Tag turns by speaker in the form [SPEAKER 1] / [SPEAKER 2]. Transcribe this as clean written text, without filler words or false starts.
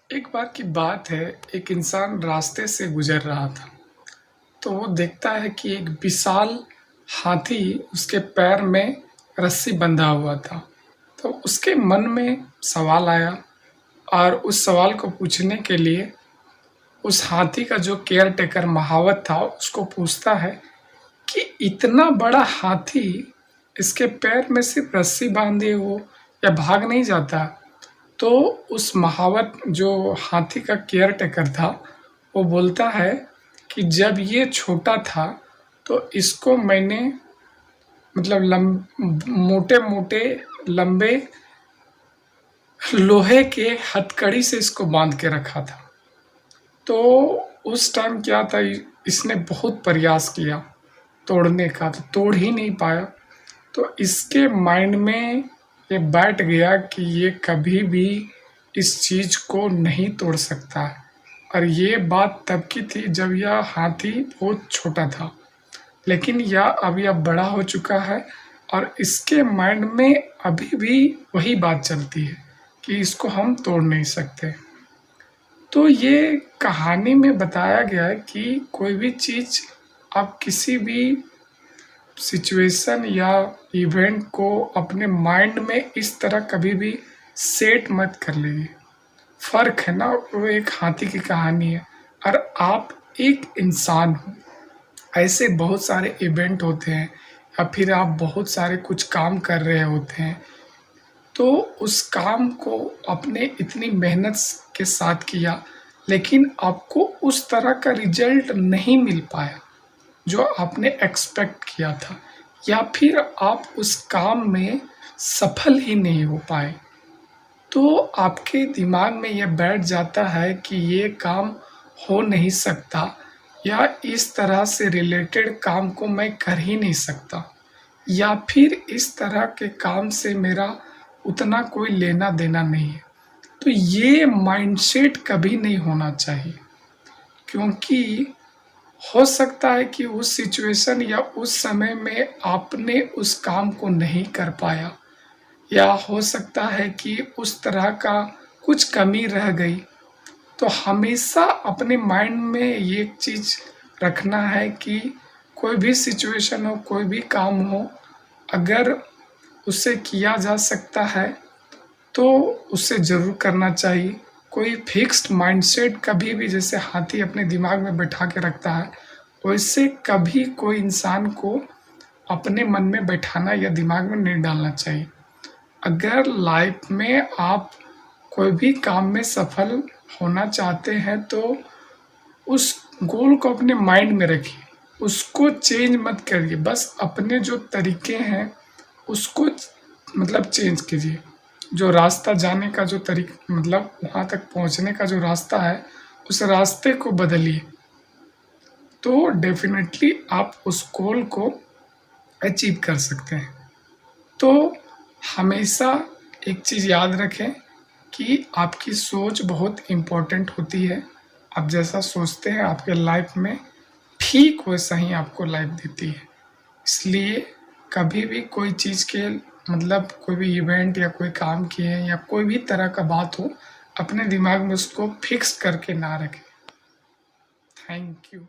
[SPEAKER 1] एक बार की बात है, एक इंसान रास्ते से गुज़र रहा था, तो वो देखता है कि एक विशाल हाथी उसके पैर में रस्सी बंधा हुआ था। तो उसके मन में सवाल आया और उस सवाल को पूछने के लिए उस हाथी का जो केयरटेकर महावत था, उसको पूछता है कि इतना बड़ा हाथी, इसके पैर में सिर्फ़ रस्सी बाँधे हो या भाग नहीं जाता? तो उस महावत जो हाथी का केयरटेकर था, वो बोलता है कि जब ये छोटा था, तो इसको मैंने मतलब मोटे-मोटे लंबे लोहे के हथकड़ी से इसको बाँध के रखा था। तो उस टाइम क्या था, इसने बहुत प्रयास किया तोड़ने का, तो तोड़ ही नहीं पाया। तो इसके माइंड में ये बैठ गया कि ये कभी भी इस चीज़ को नहीं तोड़ सकता है। और ये बात तब की थी जब यह हाथी बहुत छोटा था, लेकिन यह अभी अब बड़ा हो चुका है और इसके माइंड में अभी भी वही बात चलती है कि इसको हम तोड़ नहीं सकते। तो ये कहानी में बताया गया है कि कोई भी चीज़ आप किसी भी सिचुएशन या इवेंट को अपने माइंड में इस तरह कभी भी सेट मत कर लीजिए। फ़र्क है ना, वो एक हाथी की कहानी है और आप एक इंसान हो। ऐसे बहुत सारे इवेंट होते हैं या फिर आप बहुत सारे कुछ काम कर रहे होते हैं, तो उस काम को आपने इतनी मेहनत के साथ किया, लेकिन आपको उस तरह का रिज़ल्ट नहीं मिल पाया जो आपने एक्सपेक्ट किया था, या फिर आप उस काम में सफल ही नहीं हो पाए। तो आपके दिमाग में ये बैठ जाता है कि ये काम हो नहीं सकता या इस तरह से रिलेटेड काम को मैं कर ही नहीं सकता, या फिर इस तरह के काम से मेरा उतना कोई लेना-देना नहीं है। तो ये माइंडसेट कभी नहीं होना चाहिए, क्योंकि हो सकता है कि उस सिचुएशन या उस समय में आपने उस काम को नहीं कर पाया, या हो सकता है कि उस तरह का कुछ कमी रह गई। तो हमेशा अपने माइंड में ये चीज़ रखना है कि कोई भी सिचुएशन हो, कोई भी काम हो, अगर उसे किया जा सकता है, तो उसे ज़रूर करना चाहिए। कोई फिक्स्ड माइंडसेट कभी भी, जैसे हाथी अपने दिमाग में बैठा के रखता है, वैसे कभी कोई इंसान को अपने मन में बैठाना या दिमाग में नहीं डालना चाहिए। अगर लाइफ में आप कोई भी काम में सफल होना चाहते हैं, तो उस गोल को अपने माइंड में रखिए, उसको चेंज मत करिए, बस अपने जो तरीके हैं उसको मतलब चेंज कीजिए। जो रास्ता जाने का जो मतलब वहाँ तक पहुँचने का जो रास्ता है, उस रास्ते को बदलिए, तो डेफ़िनेटली आप उस गोल को अचीव कर सकते हैं। तो हमेशा एक चीज़ याद रखें कि आपकी सोच बहुत इम्पोर्टेंट होती है। आप जैसा सोचते हैं आपके लाइफ में ठीक वैसा ही आपको लाइफ देती है। इसलिए कभी भी कोई चीज़ के मतलब कोई भी इवेंट या कोई काम किए या कोई भी तरह का बात हो, अपने दिमाग में उसको फिक्स करके ना रखें। Thank you.